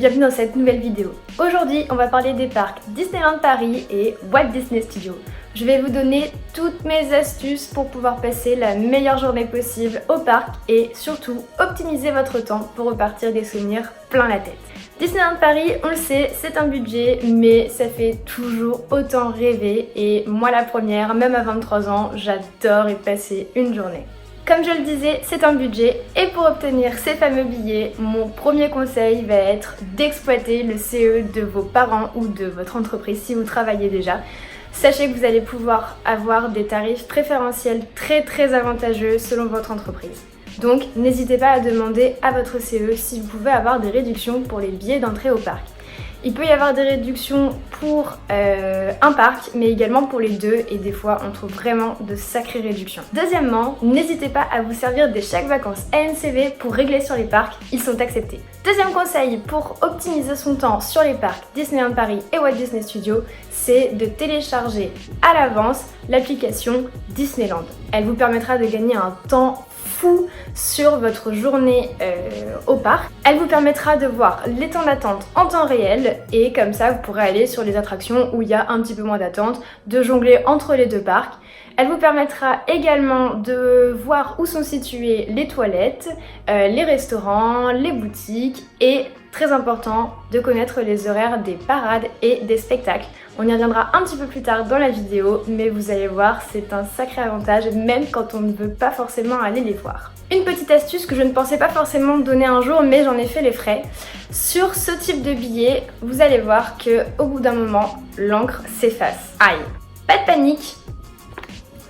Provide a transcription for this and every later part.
bienvenue dans cette nouvelle vidéo. Aujourd'hui, on va parler des parcs Disneyland Paris et Walt Disney Studios. Je vais vous donner toutes mes astuces pour pouvoir passer la meilleure journée possible au parc et surtout optimiser votre temps pour repartir des souvenirs plein la tête. Disneyland Paris, on le sait, c'est un budget, mais ça fait toujours autant rêver et moi la première, même à 23 ans, j'adore y passer une journée. Comme je le disais, c'est un budget et pour obtenir ces fameux billets, mon premier conseil va être d'exploiter le CE de vos parents ou de votre entreprise si vous travaillez déjà. Sachez que vous allez pouvoir avoir des tarifs préférentiels très avantageux selon votre entreprise. Donc n'hésitez pas à demander à votre CE si vous pouvez avoir des réductions pour les billets d'entrée au parc. Il peut y avoir des réductions pour un parc, mais également pour les deux, et des fois on trouve vraiment de sacrées réductions. Deuxièmement, n'hésitez pas à vous servir des chèques vacances ANCV pour régler sur les parcs, ils sont acceptés. Deuxième conseil pour optimiser son temps sur les parcs Disneyland Paris et Walt Disney Studios, c'est de télécharger à l'avance l'application Disneyland. Elle vous permettra de gagner un temps fou sur votre journée au parc. Elle vous permettra de voir les temps d'attente en temps réel et comme ça vous pourrez aller sur les attractions où il y a un petit peu moins d'attente, de jongler entre les deux parcs. Elle vous permettra également de voir où sont situées les toilettes, les restaurants, les boutiques et, très important, de connaître les horaires des parades et des spectacles. On y reviendra un petit peu plus tard dans la vidéo, mais vous allez voir, c'est un sacré avantage même quand on ne veut pas forcément aller les voir. Une petite astuce que je ne pensais pas forcément donner un jour, mais j'en ai fait les frais. Sur ce type de billet, vous allez voir qu'au bout d'un moment, l'encre s'efface. Aïe! Pas de panique!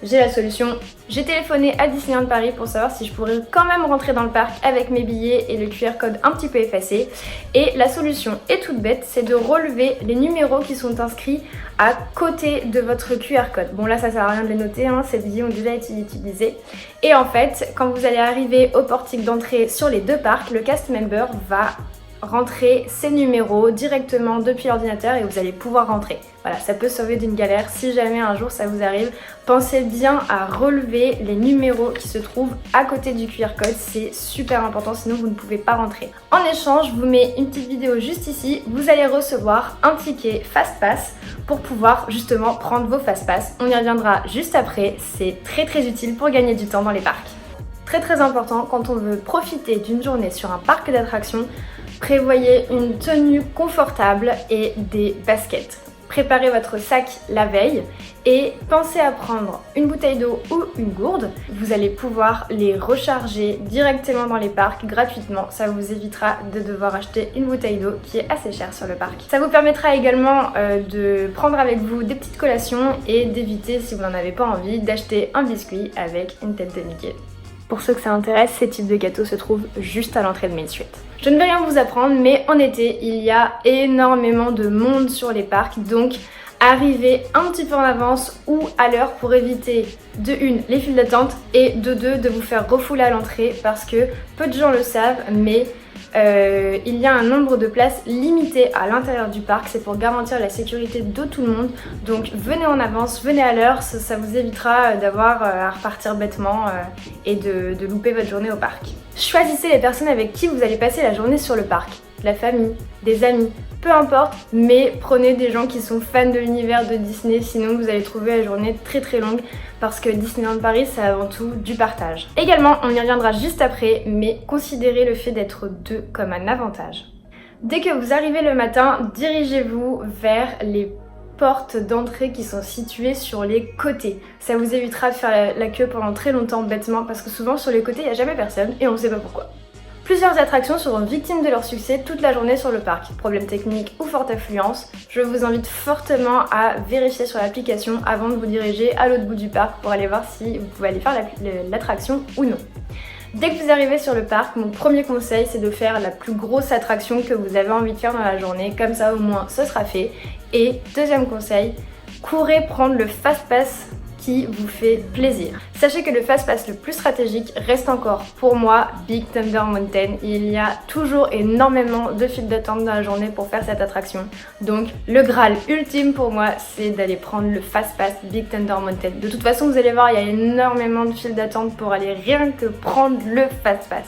J'ai la solution. J'ai téléphoné à Disneyland Paris pour savoir si je pourrais quand même rentrer dans le parc avec mes billets et le QR code un petit peu effacé. Et la solution est toute bête, c'est de relever les numéros qui sont inscrits à côté de votre QR code. Bon là ça sert à rien de les noter, hein, ces billets ont déjà été utilisés. Et en fait, quand vous allez arriver au portique d'entrée sur les deux parcs, le cast member va rentrer ces numéros directement depuis l'ordinateur et vous allez pouvoir rentrer. Voilà, ça peut sauver d'une galère. Si jamais un jour ça vous arrive, pensez bien à relever les numéros qui se trouvent à côté du QR code, c'est super important, sinon vous ne pouvez pas rentrer. En échange, je vous mets une petite vidéo juste ici, vous allez recevoir un ticket FastPass pour pouvoir justement prendre vos FastPass. On y reviendra juste après, c'est très utile pour gagner du temps dans les parcs. Très important, quand on veut profiter d'une journée sur un parc d'attractions, prévoyez une tenue confortable et des baskets. Préparez votre sac la veille et pensez à prendre une bouteille d'eau ou une gourde. Vous allez pouvoir les recharger directement dans les parcs gratuitement. Ça vous évitera de devoir acheter une bouteille d'eau qui est assez chère sur le parc. Ça vous permettra également de prendre avec vous des petites collations et d'éviter, si vous n'en avez pas envie, d'acheter un biscuit avec une tête de Mickey. Pour ceux que ça intéresse, ces types de gâteaux se trouvent juste à l'entrée de Main Street. Je ne vais rien vous apprendre, mais en été, il y a énormément de monde sur les parcs, donc arrivez un petit peu en avance ou à l'heure pour éviter de 1 les files d'attente et de 2 de vous faire refouler à l'entrée parce que peu de gens le savent, mais il y a un nombre de places limité à l'intérieur du parc, c'est pour garantir la sécurité de tout le monde, donc venez en avance, venez à l'heure, ça vous évitera d'avoir à repartir bêtement et de louper votre journée au parc. Choisissez les personnes avec qui vous allez passer la journée sur le parc, la famille, des amis, peu importe, mais prenez des gens qui sont fans de l'univers de Disney, sinon vous allez trouver la journée très longue parce que Disneyland Paris c'est avant tout du partage. Également, on y reviendra juste après, mais considérez le fait d'être deux comme un avantage. Dès que vous arrivez le matin, dirigez-vous vers les portes d'entrée qui sont situées sur les côtés. Ça vous évitera de faire la queue pendant très longtemps bêtement parce que souvent sur les côtés il n'y a jamais personne et on ne sait pas pourquoi. Plusieurs attractions seront victimes de leur succès toute la journée sur le parc. Problème technique ou forte affluence, je vous invite fortement à vérifier sur l'application avant de vous diriger à l'autre bout du parc pour aller voir si vous pouvez aller faire l'attraction ou non. Dès que vous arrivez sur le parc, mon premier conseil c'est de faire la plus grosse attraction que vous avez envie de faire dans la journée, comme ça au moins ce sera fait. Et deuxième conseil, courez prendre le FastPass qui vous fait plaisir. Sachez que le fast-pass le plus stratégique reste encore pour moi Big Thunder Mountain. Il y a toujours énormément de files d'attente dans la journée pour faire cette attraction. Donc le Graal ultime pour moi c'est d'aller prendre le fast-pass Big Thunder Mountain. De toute façon vous allez voir il y a énormément de files d'attente pour aller rien que prendre le fast-pass.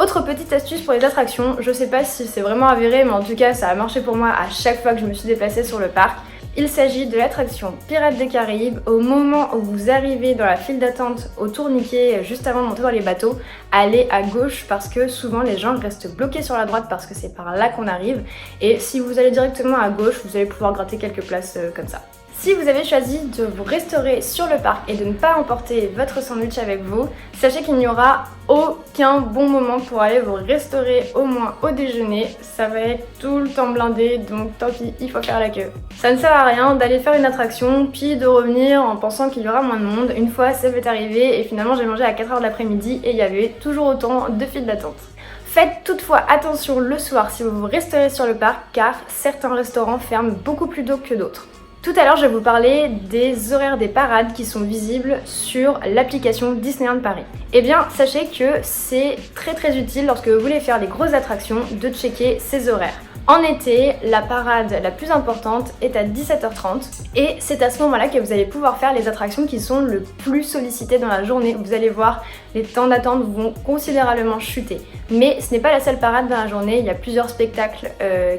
Autre petite astuce pour les attractions, je sais pas si c'est vraiment avéré mais en tout cas ça a marché pour moi à chaque fois que je me suis déplacée sur le parc. Il s'agit de l'attraction Pirates des Caraïbes. Au moment où vous arrivez dans la file d'attente au tourniquet, juste avant de monter dans les bateaux, allez à gauche parce que souvent les gens restent bloqués sur la droite parce que c'est par là qu'on arrive. Et si vous allez directement à gauche, vous allez pouvoir gratter quelques places comme ça. Si vous avez choisi de vous restaurer sur le parc et de ne pas emporter votre sandwich avec vous, sachez qu'il n'y aura aucun bon moment pour aller vous restaurer au moins au déjeuner. Ça va être tout le temps blindé, donc tant pis, il faut faire la queue. Ça ne sert à rien d'aller faire une attraction puis de revenir en pensant qu'il y aura moins de monde. Une fois, ça m'est arrivé et finalement j'ai mangé à 4h de l'après-midi et il y avait toujours autant de files d'attente. Faites toutefois attention le soir si vous vous restaurez sur le parc car certains restaurants ferment beaucoup plus tôt que d'autres. Tout à l'heure, je vais vous parler des horaires des parades qui sont visibles sur l'application Disneyland Paris. Eh bien, sachez que c'est très utile lorsque vous voulez faire les grosses attractions de checker ces horaires. En été, la parade la plus importante est à 17h30 et c'est à ce moment-là que vous allez pouvoir faire les attractions qui sont le plus sollicitées dans la journée. Vous allez voir, les temps d'attente vont considérablement chuter. Mais ce n'est pas la seule parade dans la journée, il y a plusieurs spectacles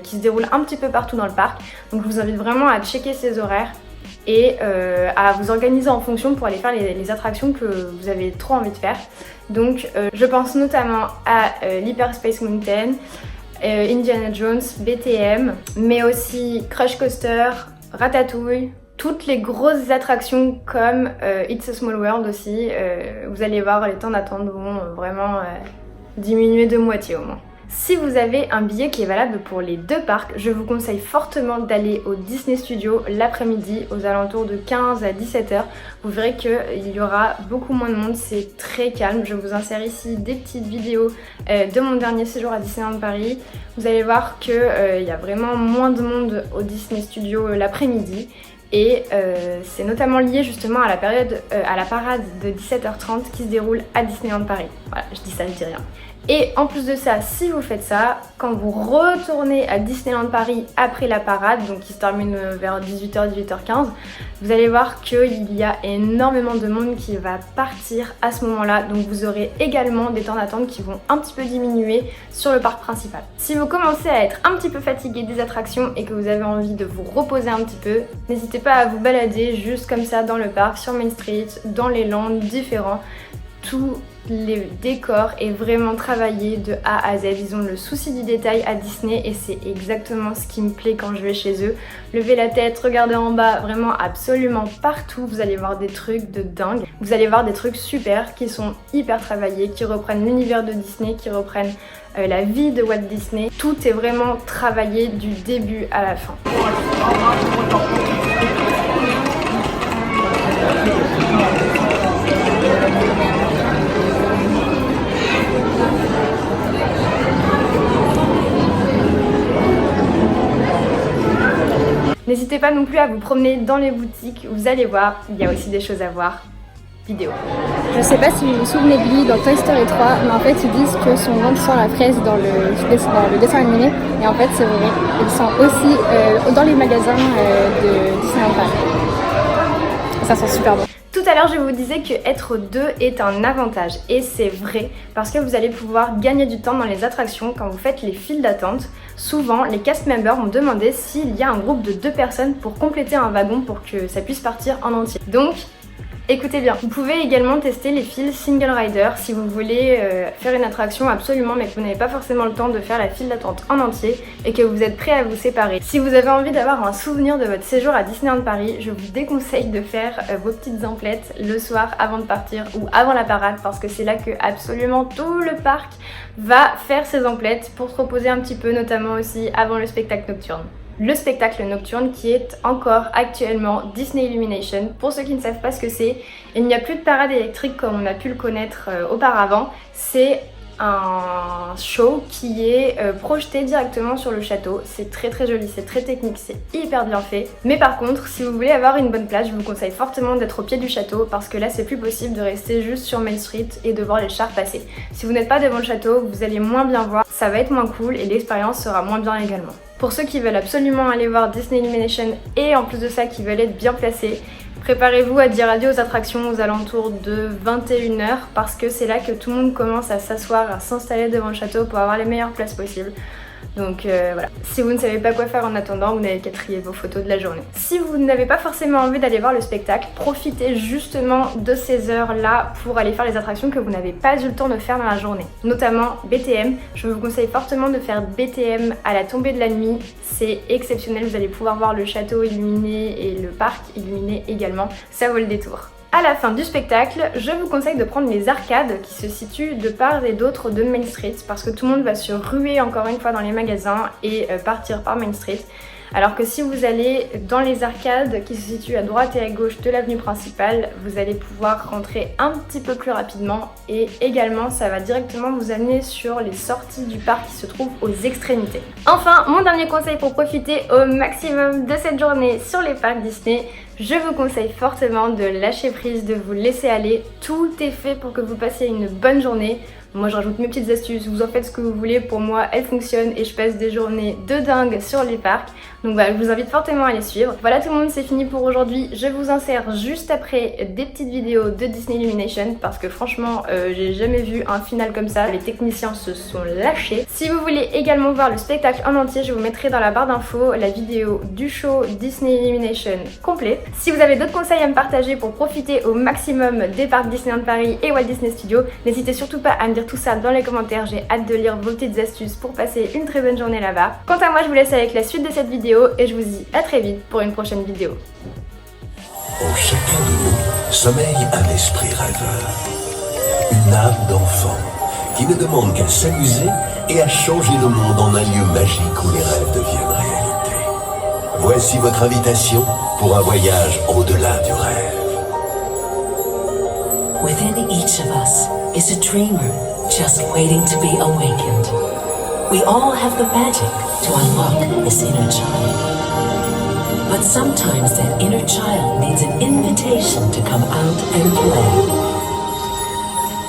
qui se déroulent un petit peu partout dans le parc. Donc je vous invite vraiment à checker ces horaires et à vous organiser en fonction pour aller faire les attractions que vous avez trop envie de faire. Donc je pense notamment à l'Hyperspace Mountain, Indiana Jones, BTM, mais aussi Crush Coaster, Ratatouille, toutes les grosses attractions comme It's a Small World aussi. Vous allez voir, les temps d'attente vont vraiment diminuer de moitié au moins. Si vous avez un billet qui est valable pour les deux parcs, je vous conseille fortement d'aller au Disney Studio l'après-midi aux alentours de 15 à 17h. Vous verrez qu'il y aura beaucoup moins de monde, c'est très calme. Je vous insère ici des petites vidéos de mon dernier séjour à Disneyland Paris. Vous allez voir qu'il y a vraiment moins de monde au Disney Studio l'après-midi. Et c'est notamment lié justement à la période, à la parade de 17h30 qui se déroule à Disneyland Paris. Voilà, je dis ça, je dis rien. Et en plus de ça, si vous faites ça, quand vous retournez à Disneyland Paris après la parade, donc qui se termine vers 18h, 18h15, vous allez voir qu'il y a énormément de monde qui va partir à ce moment-là. Donc vous aurez également des temps d'attente qui vont un petit peu diminuer sur le parc principal. Si vous commencez à être un petit peu fatigué des attractions et que vous avez envie de vous reposer un petit peu, n'hésitez pas à vous balader juste comme ça dans le parc, sur Main Street, dans les lands différents. Tous les décors est vraiment travaillé de A à Z. Ils ont le souci du détail à Disney et c'est exactement ce qui me plaît quand je vais chez eux. Levez la tête, regardez en bas, vraiment absolument partout, vous allez voir des trucs de dingue. Vous allez voir des trucs super qui sont hyper travaillés, qui reprennent l'univers de Disney, qui reprennent la vie de Walt Disney. Tout est vraiment travaillé du début à la fin. N'hésitez pas non plus à vous promener dans les boutiques, vous allez voir, il y a aussi des choses à voir. Vidéo. Je sais pas si vous vous souvenez de lui dans Toy Story 3, mais en fait ils disent que son ventre sent la fraise dans le dessin animé, et en fait c'est vrai, ils sont aussi dans les magasins de Disneyland Paris. Ça sent super bon. Tout à l'heure, je vous disais que être deux est un avantage et c'est vrai parce que vous allez pouvoir gagner du temps dans les attractions quand vous faites les files d'attente. Souvent, les cast members ont demandé s'il y a un groupe de 2 personnes pour compléter un wagon pour que ça puisse partir en entier. Donc, écoutez bien, vous pouvez également tester les files single rider si vous voulez faire une attraction absolument mais que vous n'avez pas forcément le temps de faire la file d'attente en entier et que vous êtes prêt à vous séparer. Si vous avez envie d'avoir un souvenir de votre séjour à Disneyland Paris, je vous déconseille de faire vos petites emplettes le soir avant de partir ou avant la parade parce que c'est là que absolument tout le parc va faire ses emplettes pour se reposer un petit peu, notamment aussi avant le spectacle nocturne. Le spectacle nocturne qui est encore actuellement Disney Illumination. Pour ceux qui ne savent pas ce que c'est, il n'y a plus de parade électrique comme on a pu le connaître auparavant. C'est un show qui est projeté directement sur le château. C'est très joli, c'est très technique, c'est hyper bien fait. Mais par contre, si vous voulez avoir une bonne place, je vous conseille fortement d'être au pied du château parce que là c'est plus possible de rester juste sur Main Street et de voir les chars passer. Si vous n'êtes pas devant le château, vous allez moins bien voir, ça va être moins cool et l'expérience sera moins bien également. Pour ceux qui veulent absolument aller voir Disney Illumination et en plus de ça qui veulent être bien placés, Préparez-vous à dire adieu aux attractions aux alentours de 21h parce que c'est là que tout le monde commence à s'asseoir, à s'installer devant le château pour avoir les meilleures places possibles. Donc voilà, si vous ne savez pas quoi faire en attendant, vous n'avez qu'à trier vos photos de la journée. Si vous n'avez pas forcément envie d'aller voir le spectacle, profitez justement de ces heures-là pour aller faire les attractions que vous n'avez pas eu le temps de faire dans la journée. Notamment BTM, je vous conseille fortement de faire BTM à la tombée de la nuit, c'est exceptionnel, vous allez pouvoir voir le château illuminé et le parc illuminé également, ça vaut le détour. À la fin du spectacle, je vous conseille de prendre les arcades qui se situent de part et d'autre de Main Street parce que tout le monde va se ruer encore une fois dans les magasins et partir par Main Street. Alors que si vous allez dans les arcades qui se situent à droite et à gauche de l'avenue principale, vous allez pouvoir rentrer un petit peu plus rapidement et également ça va directement vous amener sur les sorties du parc qui se trouvent aux extrémités. Enfin, mon dernier conseil pour profiter au maximum de cette journée sur les parcs Disney, je vous conseille fortement de lâcher prise, de vous laisser aller. Tout est fait pour que vous passiez une bonne journée. Moi je rajoute mes petites astuces, vous en faites ce que vous voulez, pour moi elles fonctionnent et je passe des journées de dingue sur les parcs. Donc voilà, je vous invite fortement à les suivre. Voilà tout le monde, c'est fini pour aujourd'hui. Je vous insère juste après des petites vidéos de Disney Illumination parce que franchement j'ai jamais vu un final comme ça. Les techniciens se sont lâchés. Si vous voulez également voir le spectacle en entier, je vous mettrai dans la barre d'infos la vidéo du show Disney Illumination complet. Si vous avez d'autres conseils à me partager pour profiter au maximum des parcs Disneyland Paris et Walt Disney Studios, n'hésitez surtout pas à me dire tout ça dans les commentaires, j'ai hâte de lire vos petites astuces pour passer une très bonne journée là-bas. Quant à moi, je vous laisse avec la suite de cette vidéo et je vous dis à très vite pour une prochaine vidéo. En chacun de nous sommeille un esprit rêveur, une âme d'enfant qui ne demande qu'à s'amuser et à changer le monde en un lieu magique où les rêves deviennent réalité. Voici votre invitation pour un voyage au-delà du rêve. Within each of us is a dreamer just waiting to be awakened. We all have the magic to unlock this inner child. But sometimes that inner child needs an invitation to come out and play.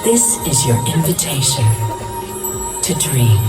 This is your invitation to dream.